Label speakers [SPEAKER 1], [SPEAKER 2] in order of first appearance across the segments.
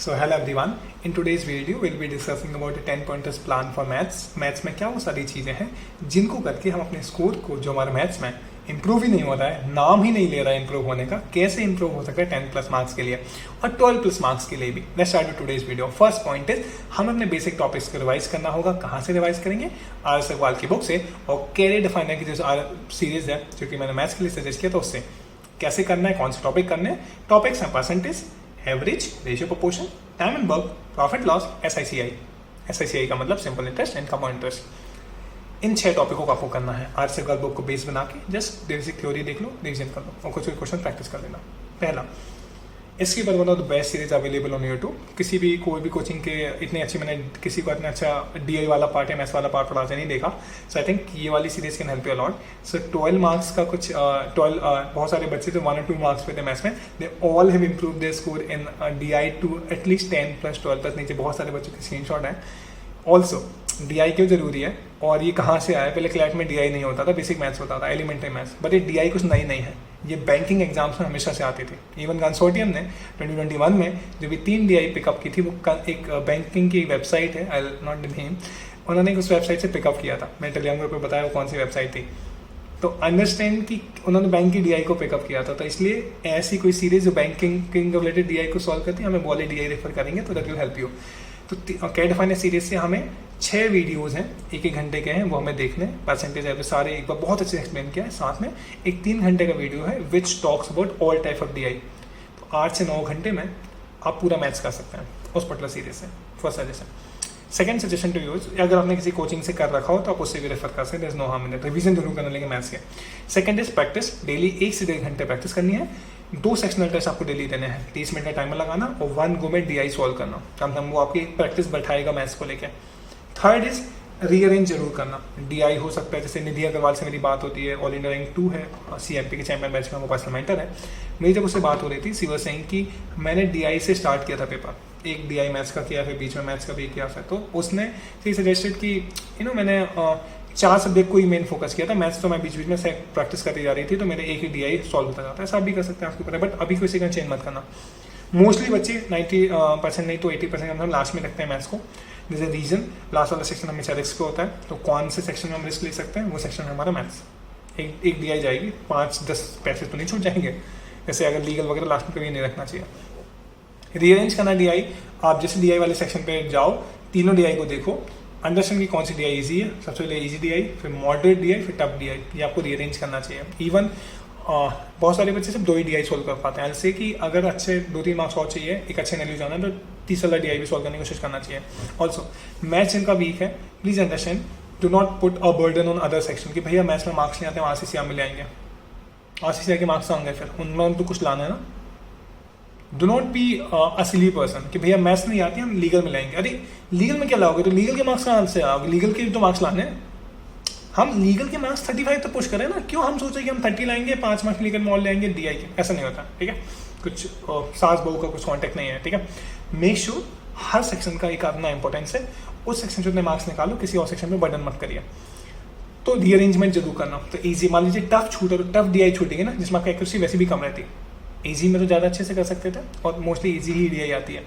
[SPEAKER 1] So hello everyone. In today's video we'll be discussing about a 10 pointers plan for maths. Maths में क्या वो सारी चीज़ें हैं जिनको करके हम अपने स्कोर को जो हमारे मैथ्स में इंप्रूव ही नहीं हो रहा है, नाम ही नहीं ले रहा है इंप्रूव होने का, कैसे इंप्रूव हो सकता है 10 प्लस मार्क्स के लिए और 12 प्लस मार्क्स के लिए भी। Let's start with today's video. First point is हमें अपने बेसिक टॉपिक्स को रिवाइज करना होगा। कहाँ से रिवाइज करेंगे? आर अग्रवाल की बुक से और कैरियर डिफाइनर की जो सीरीज है जो कि मैंने मैथ्स के लिए सजेस्ट किया था उससे। कैसे करना है, कौन से टॉपिक करने हैं? टॉपिक्स हैं percentage, average, ratio proportion, time and work, profit loss, SICI का मतलब simple interest and compound interest. इन 6 टॉपिकों को आपको करना है। आर से बुक को बेस बना के जस्ट बेसिक थ्योरी देख लो, रिविजन कर लो और कुछ क्वेश्चन प्रैक्टिस कर लेना। पहला, इसकी बार one of the best series available on YouTube. किसी भी कोई भी कोचिंग के इतने अच्छी, मैंने किसी को इतना अच्छा DI वाला पार्ट या मैथ्स वाला पार्ट पढ़ाते नहीं देखा। सो आई थिंक ये वाली series can help you a lot. So 12 marks का कुछ 12 बहुत सारे बच्चे तो 1 और 2 मार्क्स पे थे मैथ्स में। They all have improve their score in DI to at least 10 plus 12 plus. नीचे बहुत सारे बच्चों के स्क्रीनशॉट हैं। ऑल्सो DI क्यों जरूरी है और ये कहाँ से आया? पहले क्लैट में DI नहीं होता था, बेसिक मैथ्स होता था, एलिमेंट्री मैथ्स। बट ये DI कुछ नई नहीं है, ये बैंकिंग एग्जाम्स में हमेशा से आती थी। इवन कंसोर्टियम ने 2021 में जो भी 3 DI पिकअप की थी, वो एक बैंकिंग की वेबसाइट है, आई विल नॉट नेम, उन्होंने उस वेबसाइट से पिकअप किया था। मैंने टेलीग्राम ग्रुप पे बताया वो कौन सी वेबसाइट थी। तो अंडरस्टैंड कि उन्होंने बैंक की DI को पिकअप किया था। तो इसलिए ऐसी कोई सीरीज जो बैंकिंग रिलेटेड DI को सॉल्व करती है, हमें वो वाली DI रेफर करेंगे तो दैट विल हेल्प यू। तो कैरियर डिफाइनर सीरीज से हमें 6 वीडियोस हैं, 1-1 घंटे के हैं, वो हमें देखने। परसेंटेज है सारे एक बार बहुत अच्छे से एक्सप्लेन किया है। साथ में एक 3 घंटे का वीडियो है which talks about all type of DI। तो 8 से 9 घंटे में आप पूरा मैथ्स कर सकते हैं उस पर्टिकुलर सीरीज से। First suggestion. Second suggestion to use, अगर आपने किसी कोचिंग से कर रखा हो तो आप उससे भी रेफर कर सकते हैं। There is no harm in it. Revision जरूर करना लेंगे मैथ्स के। Second is practice. डेली 1 से 1.5 घंटे प्रैक्टिस करनी है। 2 सेक्शनल टेस्ट आपको डेली देने हैं। 30 मिनट का टाइमर लगाना और 1 गो में DI सॉल्व करना। कम से कम वो आपकी प्रैक्टिस बैठाएगा मैथ्स को लेकर। थर्ड इज रीअरेंज जरूर करना। DI हो सकता है, जैसे निधि अग्रवाल से मेरी बात होती है, ऑल इंडिया रैंक 2 है, CMP के चैंपियन बैच में वो पर्सनल मेंटर है। मेरी जब उससे बात हो रही थी, सी वाज सेइंग कि मैंने DI से स्टार्ट किया था पेपर। एक DI मैथ्स का किया, फिर बीच में मैथ्स का भी किया था। तो उसने सजेस्टेड कि मैंने 4 सब्जेक्ट को ही मेन फोकस किया था। मैथ्स तो मैं बीच बीच में से प्रैक्टिस करती जा रही थी, तो मेरे एक ही DI सॉल्व होता जाता है। ऐसा आप भी कर सकते हैं, आपके ऊपर है। बट अभी किसी का चेंज मत करना। मोस्टली बच्चे 90% नहीं तो 80% हम लास्ट में रखते हैं मैथ्स को। जैसे रीजन लास्ट वाला सेक्शन हमेशा रिस्क पे होता है, तो कौन से सेक्शन में हम रिस्क ले सकते हैं? वो सेक्शन है हमारा मैथ्स। एक DI जाएगी, 5-10 पैसे तो नहीं छूट जाएंगे। जैसे अगर लीगल वगैरह लास्ट में कभी नहीं रखना चाहिए। रीअरेंज करना DI, आप जैसे DI वाले सेक्शन पे जाओ, तीनों DI को देखो, अंडरस्टैंड की कौन सी DI ईजी है। सबसे पहले ईजी DI, फिर मॉडरेट DI, फिर टफ DI। ये आपको रीअरेंज करना चाहिए। इवन बहुत सारे बच्चे सिर्फ 2 ही DI सॉल्व कर पाते हैं। ऐसे कि अगर अच्छे 2-3 मार्क्स और चाहिए, एक अच्छे नैल्यू जाना है, तो 30 वाला DI भी सॉल्व करने की कोशिश करना चाहिए। ऑल्सो मैथ्स जिनका वीक है, please understand, do not put a burden on other section कि भैया मैथ्स में मार्क्स नहीं आते, वहाँ RCCR में ले आएंगे। RCCR के मार्क्स आएंगे, फिर उनमें तो कुछ लाना है ना। Do not be a silly person कि भैया मैथ्स नहीं आती, हम लीगल में लाएंगे। अरे लीगल में क्या लाओगे? तो लीगल के मार्क्स कहाँ से आओगे? लीगल के तो मार्क्स लाने हैं। हम लीगल के मार्क्स 35 तो पुश करें ना। क्यों हम सोचे कि हम 30 लाएंगे, 5 मार्क्स लीगल में और लेंगे DI के? ऐसा नहीं होता, ठीक है। कुछ सास बहू का कुछ कॉन्टेक्ट नहीं है, ठीक है। मेक श्योर हर सेक्शन का एक अपना इंपॉर्टेंस है। उस सेक्शन से अपने मार्क्स निकालो, किसी और सेक्शन में बर्डन मत करिए। तो रीअरेंजमेंट जरूर करना। तो ईजी, मान लीजिए टफ छूटा तो टफ DI छूटेगी ना, जिसमें आपकी एक्यूरेसी वैसे भी कम रहती। ईजी में तो ज़्यादा अच्छे से कर सकते थे और मोस्टली ईजी ही DI आती है।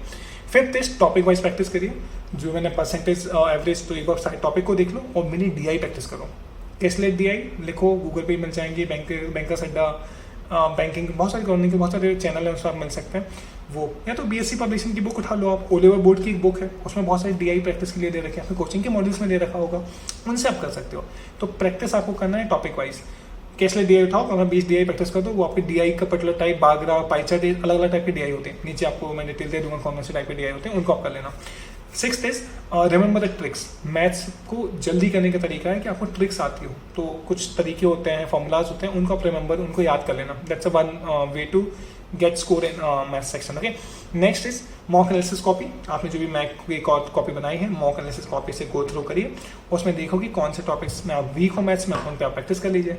[SPEAKER 1] फिफ्थ इस टॉपिक वाइज प्रैक्टिस करिए। जो मैंने परसेंटेज, एवरेज, तो एक बार सारे टॉपिक को देख लो और मिनी DI प्रैक्टिस करो। कैसलेट DI लिखो, गूगल पे मिल जाएंगे, बैंकर्स अड्डा, बैंकिंग, बहुत सारे गवर्नमेंट के बहुत सारे चैनल हैं, उसमें आप मिल सकते हैं। वो या तो BSc पब्लिशिंग की बुक उठा लो आप, ओलेवर बोर्ड की एक बुक है, उसमें बहुत सारी DI प्रैक्टिस के लिए दे रखे हैं, फिर कोचिंग के मॉड्यूल्स में दे रखा होगा, उनसे आप कर सकते हो। तो प्रैक्टिस आपको करना है टॉपिक वाइज। कैसलेट DI उठाओ, अगर 20 DI प्रैक्टिस कर दो, वो आपके DI का पर्टिकुलर टाइप, बागरा, पाइचार्ट, अलग अलग टाइप के DI होते हैं। नीचे आपको मैं डिटेल दे दूंगा कौन से टाइप के DI होते हैं, उनको आप कर लेना। 6th is remember the tricks. Maths को जल्दी करने का तरीका है कि आपको ट्रिक्स आती हो। तो कुछ तरीके होते हैं, फॉर्मूलाज होते हैं, उनको आप रिमेंबर, उनको याद कर लेना। That's a one way to get score in maths section, okay. Next is mock analysis copy. आपने जो भी मैथ की कॉपी बनाई है, मॉक एनालिसिस कॉपी से गो थ्रू करिए। उसमें देखो कि कौन से टॉपिक्स में आप वीक हो मैथ्स में, उन पर आप प्रैक्टिस कर लीजिए।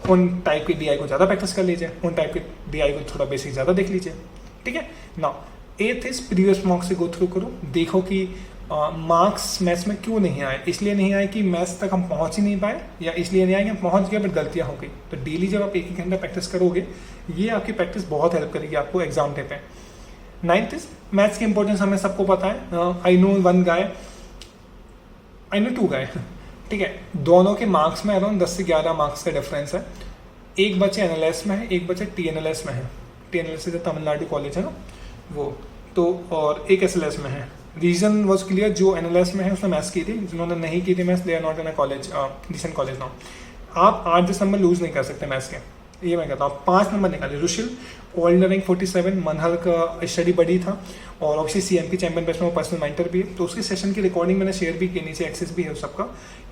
[SPEAKER 1] उन टाइप के DI को ज़्यादा प्रैक्टिस कर लीजिए, उन टाइप के DI को थोड़ा बेसिक ज़्यादा देख लीजिए, ठीक है ना। 8th इज प्रीवियस मॉक से गो थ्रू करो। देखो कि मार्क्स मैथ्स में क्यों नहीं आए। इसलिए नहीं आए कि मैथ्स तक हम पहुंच ही नहीं पाए, या इसलिए नहीं आए कि हम पहुंच गए बट गलतियां हो गई। तो डेली जब आप 1-1 घंटा प्रैक्टिस करोगे, ये आपकी प्रैक्टिस बहुत हेल्प करेगी आपको एग्जाम डे पे। नाइन्थ इज मैथ्स की इंपॉर्टेंस हमें सबको पता है. I know one guy, I know two guy, ठीक है. दोनों के मार्क्स में अराउंड 10 से 11 मार्क्स का डिफरेंस है. एक बच्चे एनएलएस में है, एक बच्चे टीएनएलएस में है. टीएनएलएस जो तमिलनाडु कॉलेज है ना वो, तो और एक एसएलएस में है. रीजन वॉज क्लियर, जो एनएलएस में है उसने मैथ्स की थी, जिन्होंने नहीं की थी maths they are not in a college, decent college now. आप 8-10 नंबर लूज नहीं कर सकते मैथ्स के, ये मैं कहता हूँ. 5 नंबर निकाले. रुशिल ओल्ड रैंक 47, मनहर का स्टडी बडी था और ऑब्वियसली सीएमपी चैंपियन बेस्ट में वो पर्सनल मेंटर भी है. तो उसके सेशन की रिकॉर्डिंग मैंने शेयर भी की, नीचे एक्सेस भी है उस सबका.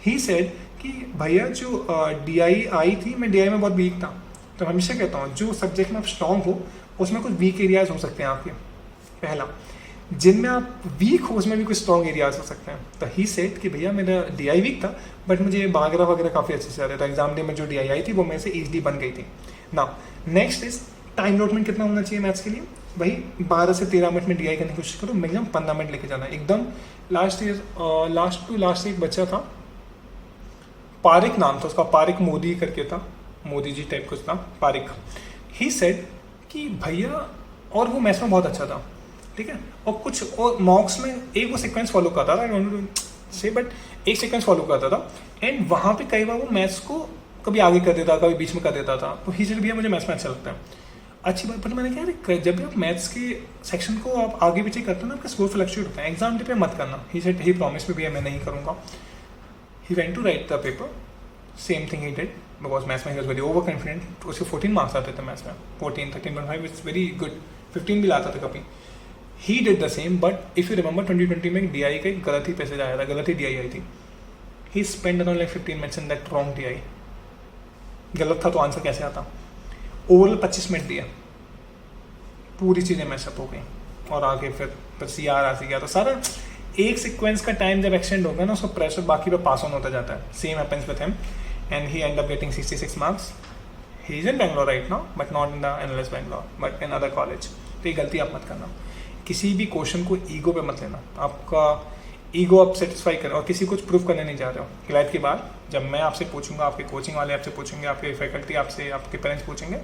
[SPEAKER 1] ही सेड कि भैया जो डीआई आई थी, मैं डीआई में बहुत वीक था. तो हमेशा कहता हूँ जो सब्जेक्ट में आप स्ट्रॉन्ग हो उसमें कुछ वीक एरियाज हो सकते हैं आपके. पहला, जिनमें आप वीक हो उसमें भी कुछ स्ट्रॉन्ग एरियाज हो सकते हैं. तो ही सेड कि भैया मेरा डीआई वीक था बट मुझे बागरा वगैरह काफ़ी अच्छे से आ रहा था. एग्जाम डे में जो डीआई आई थी वो मेरे से ईजिली बन गई थी. ना नेक्स्ट इज टाइम अलॉटमेंट कितना होना चाहिए मैथ्स के लिए. भाई 12 से 13 मिनट में डीआई करने की कोशिश करो, मिनिमम 15 मिनट लेके जाना एकदम. लास्ट टू लास्ट एक बच्चा था, पारिक नाम था उसका, पारिक मोदी करके था, मोदी जी टाइप कुछ था, पारिक. ही सेड कि भैया, और वो मैथ्स में बहुत अच्छा था, ठीक है. और कुछ और मॉक्स में एक वो सीक्वेंस फॉलो करता था से, बट एक सीक्वेंस फॉलो करता था. एंड वहाँ पे कई बार वो मैथ्स को कभी आगे कर देता, कभी बीच में कर देता था. तो ही सेड भैया मुझे मैथ्स में अच्छा लगता है. अच्छी बात. बट मैंने कहा जब भी आप मैथ्स के सेक्शन को आप आगे पीछे करते हो ना, आपका स्कोर फ्लक्चुएट होता है. एग्जाम डे पे मत करना. ही सेड, ही प्रॉमिस में भैया मैं नहीं करूँगा. He went to write the paper, same thing he did, because maths में he was very over confident. उसके 14 मार्क्स आते थे मैथ्स में, 14, 13.5 इट्स वेरी गुड. 15 भी लाता था कभी. He did the same. But if you remember 2020 में डीआई का गलत ही पैसेज आया था, गलत ही डीआई आई थी. He spend around like 15 minutes in that wrong DI. गलत था तो आंसर कैसे आता. ओवरऑल 25 मिनट दिया, पूरी चीज़ें मैशअप हो गई और आगे फिर सीआर आ गया. तो सारा एक सीक्वेंस का टाइम जब एक्सटेंड होगा ना, उसका प्रेशर बाकी पे पास ऑन होता जाता है. Same happens with him and he and up getting 66 marks. He is in Bangalore right now but not in the NLS Bangalore but in other college. तो ये गलती आप मत करना. किसी भी क्वेश्चन को ईगो पे मत लेना. आपका ईगो आप सेटिस्फाई करें और किसी कुछ प्रूव करने नहीं जा रहे हो. क्लाइट के बाद जब मैं आपसे पूछूंगा, आपके कोचिंग वाले आपसे पूछेंगे, आपके फैकल्टी आपसे, आपके पेरेंट्स पूछेंगे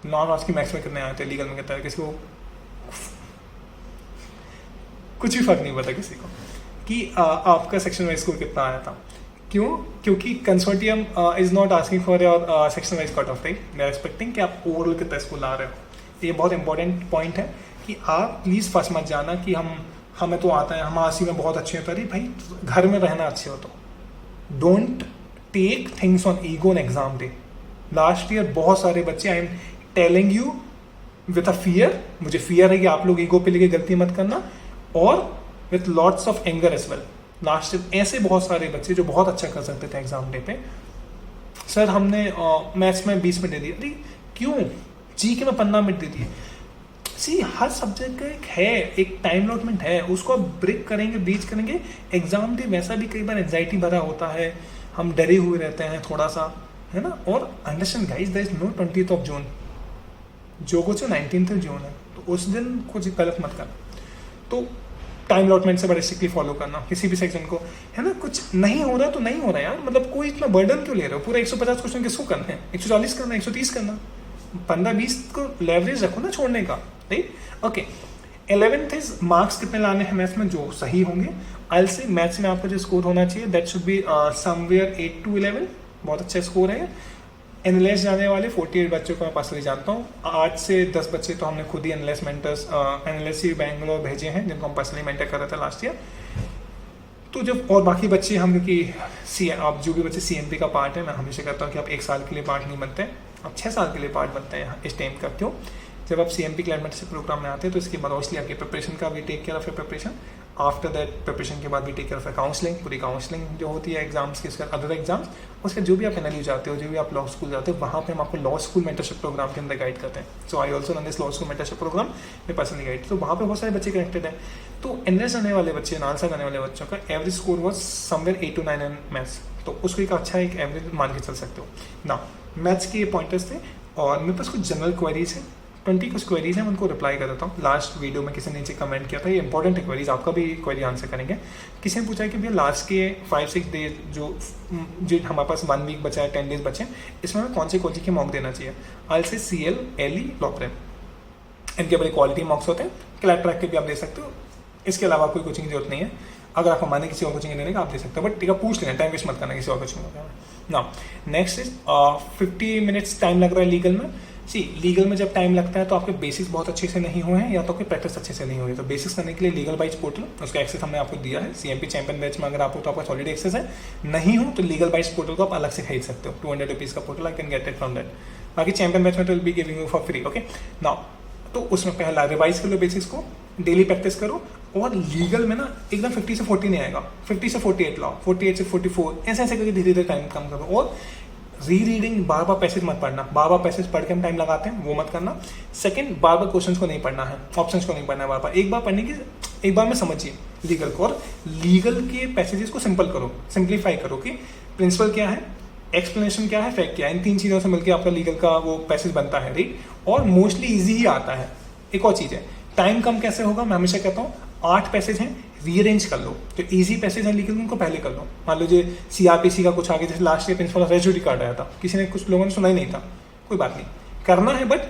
[SPEAKER 1] नॉन आर्ट्स की मैथ्स में कितने आए थे, लीगल में कितना है, किसी को कुछ भी फर्क नहीं पता किसी को कि आपका सेक्शन वाइज स्कोर कितना आया था. क्यों? क्योंकि consortium is not asking for your section wise cut off, right. They are expecting कि आप ओवरऑल कितना स्कोर ला रहे हो. ये बहुत इंपॉर्टेंट पॉइंट है कि आप प्लीज़ फंस मत जाना कि हमें तो आता है, हम आरसी में बहुत अच्छे होते हैं. भाई घर में रहना अच्छे हो तो don't take things on ego in exam day. Last year बहुत सारे बच्चे, I am telling you with a fear, मुझे फियर है कि आप लोग ईगो पे लेके गलती मत करना, और with lots of anger as well. Last year ऐसे बहुत सारे बच्चे जो बहुत अच्छा कर सकते थे एग्जाम डे पे, सर हमने मैथ्स में 20 मिनट दे दिए. अरे क्यों? जी के में 15 मिनट दे दिए. सी हर सब्जेक्ट का एक है, एक टाइम अलॉटमेंट है, उसको आप ब्रेक करेंगे, बीच करेंगे. एग्जाम डे वैसा भी कई बार एंजाइटी भरा होता है, हम डरे हुए रहते हैं थोड़ा सा, है ना. और understand guys, there is no 20th June, जो कुछ 19th जून है, तो उस दिन कुछ गलत मत करना. तो टाइम अलॉटमेंट से बड़े स्ट्रिक्टली फॉलो करना किसी भी सेक्शन को, है ना. कुछ नहीं हो रहा तो नहीं हो रहा यार, मतलब कोई इतना बर्डन क्यों ले रहे हो. पूरा 150 क्वेश्चन किसको करना है, 140 करना, 130 करना, 15-20 को लेवरेज रखो ना छोड़ने का, right. Okay. 11th is marks कितने लाने हैं मैथ्स में जो सही होंगे. आई से मैथ्स में आपका जो स्कोर होना चाहिए that should be somewhere 8 to 11, बहुत अच्छा स्कोर है. एनएलएस जाने वाले 48 बच्चों को मैं पर्सनली जानता हूँ. 8 से 10 बच्चे तो हमने खुद ही एनएलएस मेंटर्स, एनएलएस बैंगलोर भेजे हैं, जिनको हम पर्सनली मेंटर कर रहे थे लास्ट ईयर. तो जब और बाकी बच्चे हम, क्योंकि आप जो भी बच्चे सीएमपी का पार्ट है, मैं हमेशा कहता हूँ कि आप 1 साल के लिए पार्ट नहीं बनते, आप 6 साल के लिए पार्ट बनते हैं इस टाइम का. क्यों? जब आप सीएमपी क्लाइमेट से प्रोग्राम में आते हैं तो इसके बाद ऑब्वियसली आपकी प्रिपरेशन का भी take care of your preparation. After that preparation के बाद भी टेक केयर ऑफ काउंसलिंग, पूरी काउंसलिंग जो होती है एग्जाम्स की, उसके अदर एग्जाम्स, उसके जो भी आप एनएलयू जाते हो, जो भी आप लॉ स्कूल जाते हो, वहाँ पे हम आपको लॉ स्कूल मेंटरशिप प्रोग्राम के अंदर गाइड करते हैं. So I also run this law school mentorship program, मैं पर्सनली गाइड. तो वहाँ पे बहुत सारे बच्चे कनेक्टेड हैं. तो एनएस आने वाले बच्चे, नालसा आने वाले बच्चों का average score was somewhere 8 to 9 in maths. तो उसको एक अच्छा एक एवरेज मान के चल सकते हो ना. मैथ्स के ये पॉइंटर्स थे और मेरे पास कुछ जनरल क्वेरीज हैं, 20 कुछ क्वेरीज हैं, उनको रिप्लाई कर देता हूँ. लास्ट वीडियो में किसी ने नीचे कमेंट किया था, ये इंपॉर्टेंट है क्वेरीज, आपका भी क्वेरी आंसर करेंगे. किसी ने पूछा है कि भैया लास्ट के 5-6 डेज जो हमारे पास 1 वीक बचा है, 10 डेज बचे हैं, इसमें हमें कौन से कोचिंग के मॉक देना चाहिए. आई से CL, LE, लॉ प्रेप. इनके बड़े क्वालिटी मार्क्स होते हैं, क्लैट ट्रैक के भी आप दे सकते हो। इसके अलावा कोई कोचिंग की जरूरत नहीं है, अगर आपको माने किसी और कोचिंग लेने का आप दे सकते हो, बट ठीक है पूछ लेना, टाइम वेस्ट मत करना किसी और कोचिंग में ना। नेक्स्ट इज 50 मिनट्स टाइम लग रहा है लीगल में। सी लीगल में जब टाइम लगता है तो आपके बेसिक्स बहुत अच्छे से नहीं हुए हैं या तो आपकी प्रैक्टिस अच्छे से नहीं हुई है। तो बेसिक्स करने के लिए लीगल बाइट्स पोर्टल, उसका एक्सेस हमने आपको दिया है। CMP चैंपियन बैच में अगर आपको तो आपका ऑलरेडी एक्सेस है, नहीं हो तो लीगल बाइट्स पोर्टल को आप अलग से खरीद सकते हो। 200 रुपीज़ का portal, I can get it from that. बाकी चैंपियन बैच में तो will be giving you for free. Okay now, तो उसमें पहला रिवाइज कर लो बेसिक्स को, डेली प्रैक्टिस करो। और लीगल में ना एकदम 50 से 40 नहीं आएगा, 50 से 48 लाओ, 48 से 44, ऐसे ऐसे करके धीरे धीरे टाइम कम करो। और री रीडिंग, बार बार पैसेज मत पढ़ना, बार बार पैसेज पढ़ के हम टाइम लगाते हैं वो मत करना। सेकंड, बार बार क्वेश्चंस को नहीं पढ़ना है, ऑप्शंस को नहीं पढ़ना है बार बार, एक बार पढ़ने की एक बार में समझिए लीगल को। और लीगल के पैसेजेस को सिंपल करो, सिंप्लीफाई करो कि प्रिंसिपल क्या है, एक्सप्लेनेशन क्या है, फैक्ट क्या है, इन 3 चीज़ों से मिलकर आपका लीगल का वो पैसेज बनता है, राइट। और मोस्टली ईजी ही आता है। एक और चीज़ है, टाइम कम कैसे होगा, मैं हमेशा कहता हूँ 8 पैसेज हैं, रीअरेंज कर लो। तो इजी पैसेज हैं लीगल उनको पहले कर लो। मान लो जो CRPC का कुछ आगे, जैसे लास्ट ईयर प्रिंसिपल ऑफ रेजिड्यूटी कार्ड आया था, किसी ने, कुछ लोगों ने सुना ही नहीं था, कोई बात नहीं, करना है। बट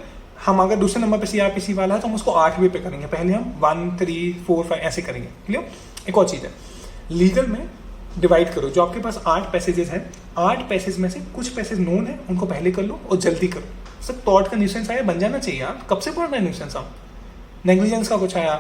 [SPEAKER 1] हम अगर दूसरे नंबर पे CRPC वाला है तो हम उसको 8वें पे करेंगे, पहले हम 1, 3, 4, 5 ऐसे करेंगे, क्लियर। एक और चीज़ है, लीगल में डिवाइड करो। जो आपके पास 8 पैसेजेस हैं, 8 पैसेज में से कुछ पैसेज नोन है उनको पहले कर लो और जल्दी करो। सब थॉट का न्यूसेंस आया, बन जाना चाहिए यार, कब से पढ़ रहे हैं न्यूसेंस आप। नेग्लिजेंस का कुछ आया,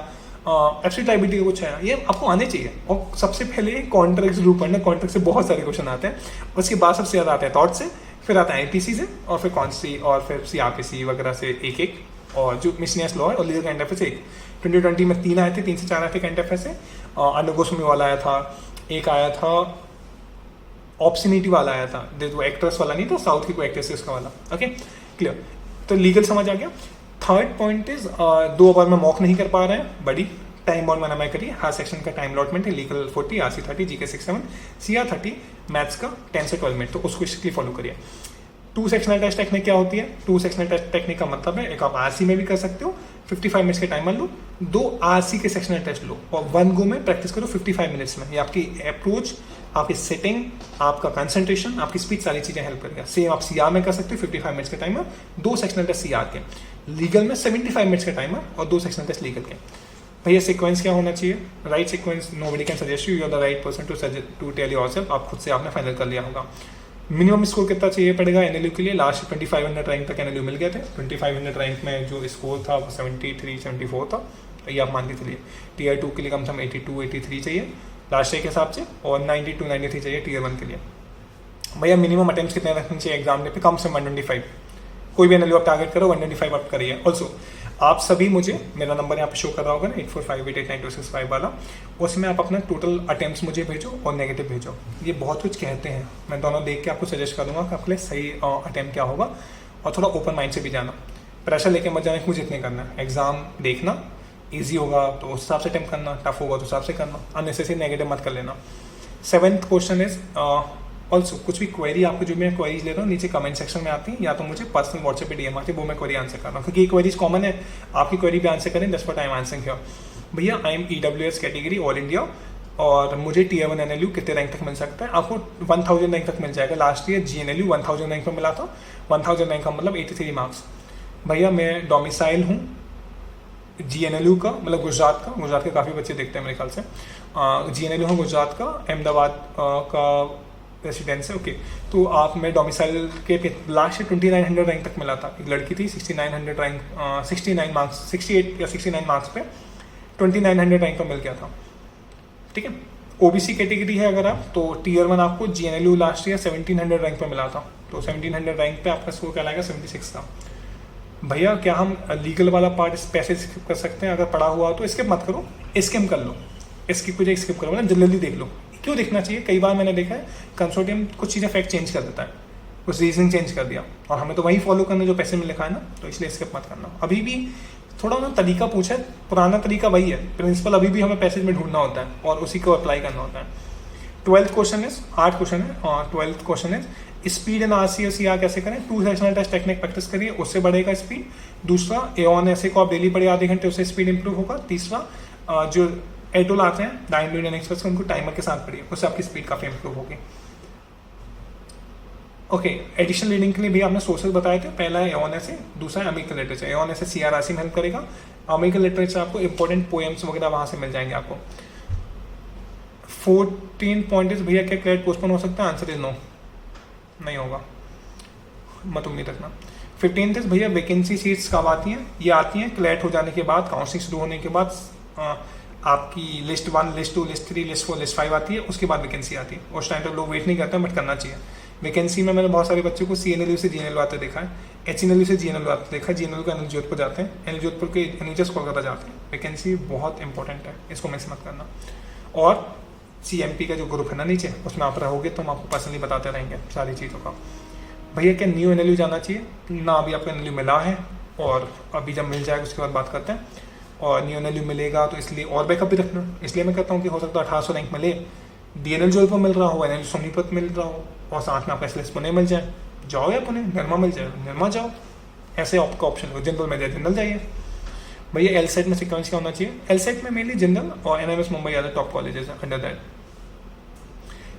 [SPEAKER 1] एब्सोल्यूट लायबिलिटी का कुछ आया, ये आपको आने चाहिए। और सबसे पहले कॉन्ट्रैक्ट जरूर पढ़ना, कॉन्ट्रैक्ट से बहुत सारे क्वेश्चन आते हैं। उसके बाद सबसे ज़्यादा आते हैं थॉट से, फिर आता है IPC से, और फिर कॉन्स्टी, और फिर CRPC वगैरह से एक एक, और जो मिसनियस लॉ है और लीगल काइंड अफेयर से एक। 2020 में 3 आए थे, 3 से 4 आए थे काइंड अफेयर से। अनुगोस्वामी वाला आया था, एक आया था ऑब्सिनिटी वाला आया था, वो एक्ट्रेस वाला नहीं था, साउथ की कोई एक्ट्रेस है उसका वाला। ओके क्लियर, तो लीगल समझ आ गया। थर्ड पॉइंट इज 2 ओवर में मॉक नहीं कर पा रहे हैं, बड़ी टाइम बाउंड में करिए। हर सेक्शन का टाइम अलॉटमेंट है, legal 40, RC 30, GK 67, CR 30, maths का 10 से 12 मिनट, तो उसको स्ट्रिक्टली फॉलो करिए। 2 सेक्शनल टेस्ट टेक्निक क्या होती है? 2 सेक्शनल टेस्ट टेक्निक का मतलब है, एक आप RC में भी कर सकते हो, 55 मिनट्स के टाइमर लो, 2 RC के सेक्शनल टेस्ट लो और 1 गो में प्रैक्टिस करो 55 मिनट्स में। ये आपकी अप्रोच, आपकी सेटिंग, आपका कंसंट्रेशन, आपकी स्पीच, सारी चीजें हेल्प करेगा। सेम आप CR में कर सकते हो, 55 मिनट्स के टाइमर, 2 सेक्शनल टेस्ट CR के, लीगल में 75 मिनट्स के टाइमर और 2 सेक्शनल टेस्ट लीगल के। भैया सीक्वेंस क्या होना चाहिए? Right sequence, nobody can suggest you, you are the right person to tell yourself. आप खुद से आपने फाइनल कर लिया होगा। मिनिमम स्कोर कितना चाहिए पड़ेगा NLU के लिए? लास्ट 2500 रैंक तक NLU मिल गए थे। 2500 रैंक में जो स्कोर था वो 73, 74 था, तो ये आप मान के चलिए। Tier 2 के लिए कम से कम 82, 83 चाहिए लास्ट ईयर के हिसाब से, और 92, 93 चाहिए Tier 1 के लिए। भैया मिनिमम अटेम्प्ट कितने रखने चाहिए एग्जाम में? कम से 125। कोई भी NLU आप टारगेट करो, 125 आप करिए। ऑल्सो आप सभी मुझे, मेरा नंबर यहाँ पे शो कर रहा होगा ना, 84588926 वाला, उसमें आप अपना टोटल अटेम्प्ट्स मुझे भेजो और नेगेटिव भेजो। ये बहुत कुछ कहते हैं, मैं दोनों देख के आपको सजेस्ट करूँगा कि आपके लिए सही अटेम्प्ट क्या होगा, और थोड़ा ओपन माइंड से भी जाना। प्रेशर लेके मत जाना कि मुझे इतने करना है। एग्जाम देखना, ईजी होगा तो उस हिसाब से अटेम्प्ट करना, टफ होगा तो उस हिसाब से करना, अननेसेसरी नेगेटिव मत कर लेना। 7th क्वेश्चन इज ऑल्सो, कुछ भी क्वेरी आपको, जो मैं क्वेरीज ले रहा हूँ नीचे कमेंट सेक्शन में आती है, या तो मुझे पर्सनल व्हाट्सएप पे DM आती है, वो मैं क्वेरी आंसर कर रहा हूँ, क्योंकि ये क्वेरीज कॉमन है, आपकी क्वेरी भी आंसर करें, that's what I am answering here. भैया I am EWS category all India, और मुझे Tier 1 NLU कितने रैंक तक मिल सकता है? आपको 1000 रैंक तक मिल जाएगा। लास्ट ईयर GNLU 1000 रैंक पर मिला था, 1000 रैंक का मतलब 83 मार्क्स। भैया मैं डोमिसाइल हूँ GNLU का, मतलब गुजरात के काफ़ी बच्चे देखते हैं मेरे ख्याल से। GNLU हूँ गुजरात का, अहमदाबाद का रेसिडेंस है। ओके, तो आप, मैं डोमिसाइल के लास्ट 2900 रैंक तक मिला था। एक लड़की थी 6900 रैंक, 69 मार्क्स, 68 या 69 मार्क्स पे 2900 रैंक पर मिल गया था। ठीक है, OBC कैटेगरी है अगर आप, तो Tier 1 आपको GNLU लास्ट ईयर 1700 रैंक पे मिला था, तो 1700 रैंक पे आपका स्कोर क्या आएगा? 76 का। भैया क्या हम लीगल वाला पार्ट इस पैसे स्किप कर सकते हैं? अगर पढ़ा हुआ हो तो स्किप मत करो, स्किप कर लो, स्किप करो, मतलब जल्दी देख लो। क्यों देखना चाहिए? कई बार मैंने देखा है कंसोर्टियम कुछ चीज़ें फैक्ट चेंज कर देता है, कुछ रीजनिंग चेंज कर दिया, और हमें तो वही फॉलो करना जो पैसे में लिखा है ना, तो इसलिए स्किप मत करना। अभी भी थोड़ा ना तरीका पूछा है, पुराना तरीका वही है, प्रिंसिपल अभी भी हमें पैसेज में ढूंढना होता है और उसी को अप्लाई करना होता है। 12th क्वेश्चन इज, 8 क्वेश्चन है, 12th question is speed in RC और CR कैसे करें? 2 सेक्शनल टेस्ट टेक्निक प्रैक्टिस करिए, उससे बढ़ेगा स्पीड। दूसरा AON ऐसे को आप डेली पढ़िए आधे घंटे, उससे स्पीड इंप्रूव होगा। तीसरा जो एटोल आते हैं 9 एक्सप्रेस, उनको टाइमर के साथ पढ़िए, उससे आपकी स्पीड काफ़ी इंप्रूव होगी। ओके, एडिशनल रीडिंग के लिए भी आपने सोर्सेज बताए थे, पहला है एओन से, दूसरा है अमेरिकन लिटरेचर। एओन से CR आसिम हेल्प करेगा, अमेरिकन लिटरेचर आपको इंपॉर्टेंट पोएम्स वगैरह वहाँ से मिल जाएंगे आपको। 14 पॉइंट भैया क्या क्रेडिट पोस्टपोन हो सकता है? आंसर इज नो, नहीं होगा, मत उम्मीद रखना। 15 भैया वैकेंसी सीट्स कब आती हैं? ये आती हैं क्लैट हो जाने के बाद, काउंसलिंग शुरू होने के बाद आपकी list 1, list 2, list 3, list 4, list 5 आती है, उसके बाद वैकेंसी आती है। उस टाइम तक लोग वेट नहीं करते, बट करना चाहिए। वैकेंसी में मैंने बहुत सारे बच्चों को CNLU से GNLU आते देखा है, HNLU से GNLU आते देखा है, GNLU का NL जोधपुर जाते हैं, NL जोधपुर के NHS कोलकाता जाते हैं। वैकेंसी बहुत इंपॉर्टेंट है, इसको मिस मत करना। और CMP का जो ग्रुप है ना नीचे, उसमें आप रहोगे तो हम आपको पर्सनली बताते रहेंगे सारी चीज़ों का। भैया क्या न्यू NLU जाना चाहिए ना? अभी आपको NLU मिला है, और अभी जब मिल जाएगा उसके बाद बात करते हैं। और न्यू NLU मिलेगा तो इसलिए और बैकअप भी रखना, इसलिए मैं कहता हूँ कि हो सकता है 1800 रैंक मिले, DNL जोधपुर मिल रहा हो, NLU सोनीपत मिल रहा हो, और साथ में आपका SLS पुणे मिल जाए, जाओ, या पुणे निर्मा मिल जाए निर्मा जाओ, ऐसे आपका ऑप्शन हो। जनरल में जाए जनरल जाइए। भैया LSAT में सिक्वेंस क्या होना चाहिए? LSAT में मेनली जनरल और NMS मुंबई आदर टॉप कॉलेजेस हैं अंडर दैट।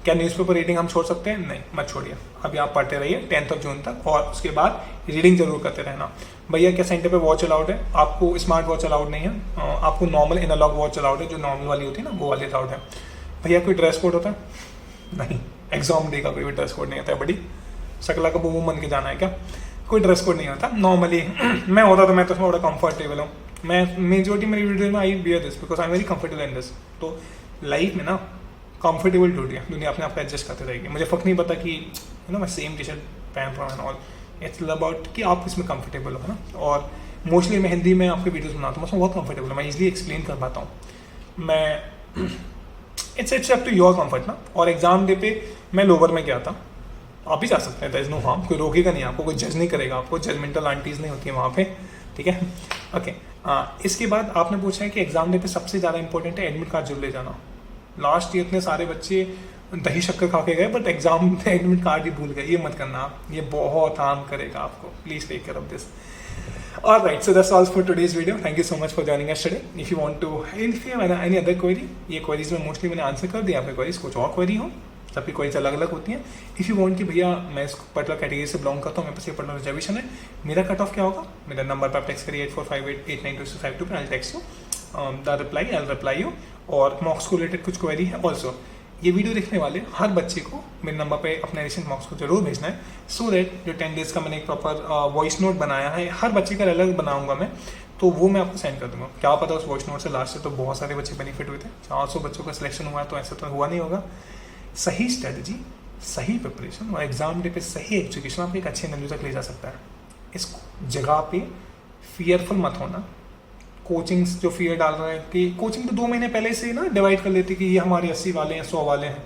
[SPEAKER 1] क्या न्यूज़पेपर रीडिंग हम छोड़ सकते हैं? नहीं, मत छोड़िए, अभी आप पढ़ते रहिए 10 जून तक, और उसके बाद रीडिंग जरूर करते रहना। भैया क्या सेंटर पे वॉच अलाउड है? आपको स्मार्ट वॉच अलाउड नहीं है, आपको नॉर्मल एनालॉग वॉच अलाउड है, जो नॉर्मल वाली होती है ना, वो वाली अलाउड है। भैया कोई ड्रेस कोड होता है? नहीं, एग्जाम डे का कोई भी ड्रेस कोड नहीं होता है। बड़ी शकला का बूम बन के जाना है क्या? कोई ड्रेस कोड नहीं होता नॉर्मली। मैं होता तो मैं तो उसमें बड़ा कंफर्टेबल हूँ। मैं मेजोरिटी मेरी वीडियो में I bear this because I am very comfortable in this. तो लाइफ में ना कंफर्टेबल दुनिया अपने आप को एडजस्ट करते रहेगी। मुझे फर्क नहीं पता कि मैं सेम टी शर्ट पहन रहा हूँ ऑल, इट्स अबाउट कि आप इसमें कंफर्टेबल हो ना। और मोस्टली मैं हिंदी में आपके वीडियोस बनाता हूँ, उसमें बहुत कंफर्टेबल है, मैं इजीली एक्सप्लेन कर पाता हूँ। मैं it's up to your comfort ना। और एग्जाम डे पे मैं लोअर में गया था, आप भी जा सकते हैं, दैट इज नो हार्म, कोई रोकेगा नहीं आपको, कोई जज नहीं करेगा आपको, जजमेंटल आंटीज नहीं होती है वहाँ पे, ठीक है। ओके, इसके बाद आपने पूछा है कि एग्जाम डे पे सबसे ज़्यादा इंपॉर्टेंट है एडमिट कार्ड जरूर ले जाना। लास्ट ईयर इतने सारे बच्चे दही शक्कर खा के गए, बट एग्जाम में एडमिट कार्ड ही भूल गए। ये मत करना आप, ये बहुत हार्म करेगा आपको। Please take care of this. Alright, so that's all for today's video. Thank you so much for joining us today. If you want to, if you have any other query, ये queries में mostly मैंने answer कर दिया। आपके queries कुछ और query हो, सबकी queries अलग अलग होती हैं। If you want कि भैया मैं इस पर्टिकुलर कैटेगरी से बिलोंग करता हूँ, मेरे पास ये पर्टिकुलर रिजर्वेशन है, मेरा कट ऑफ क्या होगा, मेरा नंबर पर आप टेक्स्ट करिए 8458892652 पर, I'll text you the reply, I'll reply you। और मॉक्स को रिलेटेड कुछ क्वेरी है ऑल्सो। ये वीडियो देखने वाले हर बच्चे को मेरे नंबर पे अपने रिसेंट मॉक्स को जरूर भेजना है, सो दैट जो 10 डेज का मैंने एक प्रॉपर वॉइस नोट बनाया है, हर बच्चे का अलग बनाऊंगा मैं, तो वो मैं आपको सेंड कर दूंगा। क्या पता उस वॉइस नोट से लास्ट से तो बहुत सारे बच्चे बेनिफिट हुए थे। 400 बच्चों का सिलेक्शन हुआ है, तो ऐसा तो हुआ नहीं होगा। सही स्ट्रेटजी, सही प्रिपरेशन और एग्जाम डे पे सही एजुकेशन आपको एक अच्छे नतीजे तक ले जा सकता है। इस जगह पे फियरफुल मत होना। कोचिंग्स जो फियर डाल रहे हैं कि कोचिंग तो 2 महीने पहले से ना डिवाइड कर लेती कि ये हमारे 80 वाले हैं, 100 वाले हैं।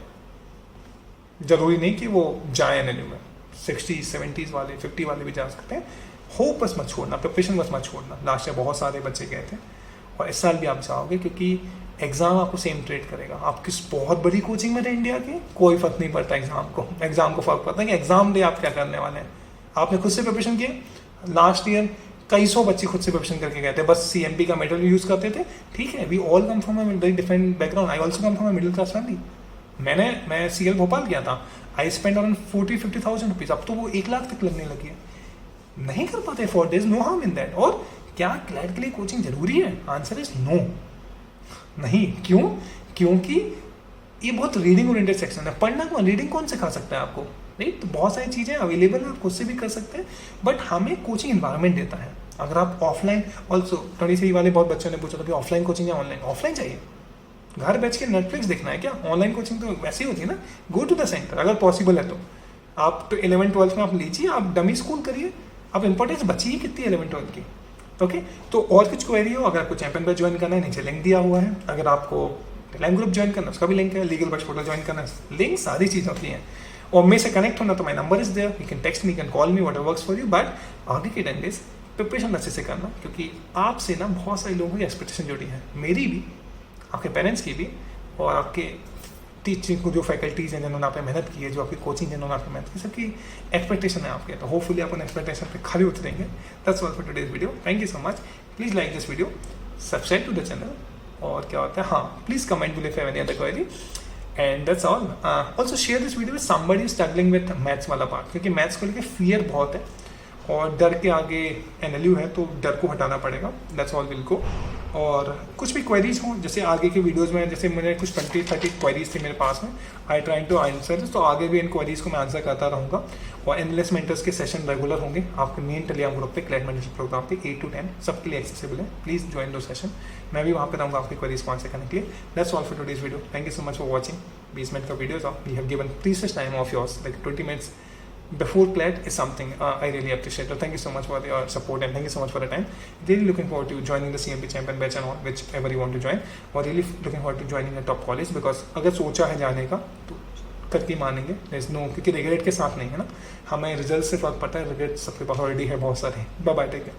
[SPEAKER 1] जरूरी नहीं कि वो जाए NLU में, 60, 70 वाले, 50 वाले भी जा सकते हैं। होप बस मत छोड़ना, प्रिपरेशन बस मत छोड़ना। लास्ट ईयर बहुत सारे बच्चे गए थे, और इस साल भी आप जाओगे, क्योंकि एग्जाम आपको सेम ट्रेड करेगा। आप किस बहुत बड़ी कोचिंग में थे इंडिया के, कोई फर्क नहीं पड़ता एग्जाम को फर्क पड़ता है कि एग्जाम डे आप क्या करने वाले हैं। आपने खुद से प्रिपरेशन किए। लास्ट ईयर कई 100 बच्चे खुद से प्रिपरेशन करके गए थे, बस CMP का मेटल यूज करते थे। ठीक है, we all come from a very different background. I also come from a middle class family. मैं CL भोपाल गया था, आई स्पेंड अराउंड 40-50,000 रुपीज। अब तो वो 1 लाख तक लगने लगी है। नहीं कर पाते afford, there is no harm in that. और क्या क्लैट के लिए कोचिंग जरूरी है? आंसर इज नो, नहीं। क्यों? क्योंकि ये बहुत रीडिंग ओरिएंटेड सेक्शन है। पढ़ना कौन, रीडिंग कौन सिखा सकता है आपको? नहीं, तो बहुत सारी चीज़ें अवेलेबल हैं, आप खुद से भी कर सकते हैं, बट हमें कोचिंग इन्वायरमेंट देता है। अगर आप ऑफलाइन, ऑल्सो 23 वाले बहुत बच्चों ने पूछा था कि ऑफलाइन कोचिंग या ऑनलाइन। ऑफलाइन चाहिए, घर बैठ के नेटफ्लिक्स देखना है क्या? ऑनलाइन कोचिंग तो वैसे ही होती है ना। गो टू द सेंटर अगर पॉसिबल है तो। आप तो 11-12 में आप लीजिए, आप डमी स्कूल करिए, आप इंपॉर्टेंस बचिए कितनी 11-12 की। ओके, तो और कुछ क्वेरी हो, अगर आपको चैंपियन बैच ज्वाइन करना है, नीचे लिंक दिया हुआ है। अगर आपको टेलीग्राम ग्रुप ज्वाइन करना है, उसका भी लिंक है। लीगल बैच पोर्टल ज्वाइन करना है, लिंक, सारी चीज़ होती हैं। और मेरे से कनेक्ट होना तो my number is there, you can text me, can call me, whatever works for you. But आगे के 10 डेज प्रिपरेशन अच्छे से करना, क्योंकि आपसे ना बहुत सारे लोगों की एक्सपेक्टेशन जुड़ी है, मेरी भी, आपके पेरेंट्स की भी, और आपके टीचिंग को जो फैकल्टीज हैं जिन्होंने आप पे मेहनत की है, जो आपकी कोचिंग जिन्होंने आप पे मेहनत की, सबकी एक्सपेक्टेशन है आपके। तो होपफुली आप उन एक्सपेक्टेशन पे खड़े उतरेंगे। That's all for today's video. Thank you so much. Please like this video, subscribe to the channel, और क्या होता है, हाँ, please comment below if you have any other query, and that's all. Also share this video with somebody struggling with maths वाला पार्ट, क्योंकि maths को लेकर फियर बहुत है और डर के आगे NLU है, तो डर को हटाना पड़ेगा. That's all will go. और कुछ भी क्वेरीज हों, जैसे आगे के वीडियोस में, जैसे मैंने कुछ 20-30 क्वेरीज थे मेरे पास में, आई ट्राइंग टू आंसर, तो आगे भी इन क्वेरीज को मैं आंसर करता रहूँगा. और एनलेस मेंटर्स के सेशन रेगुलर होंगे आपके मेन टेलीग्राम ग्रुप पे, क्लैट मेंटरशिप प्रोग्राम पे 8 to 10 सबके लिए एक्सेसिबल है. प्लीज ज्वाइन दो सेशन. मैं भी वहाँ पे रहूँगा आपकी क्वेरीज को आंसर करने के लिए. That's all for today's video. Thank you so much for watching. 20 minute का वीडियो था. We have given precious time of yours, like 20 minutes before CLAT is something I really appreciate. So thank you so much for your support and thank you so much for the time. Really looking forward to joining the CMP Champion batch and all, whichever you want to join. और really looking forward to joining a top college, because अगर सोचा है जाने का तो करके मानेंगे. There's no, क्योंकि रिग्रेट के साथ नहीं है ना, हमें रिजल्ट से फर्क पड़ता है. रिग्रेट सबके पास ऑलरेडी है बहुत सारे. Bye bye, take care.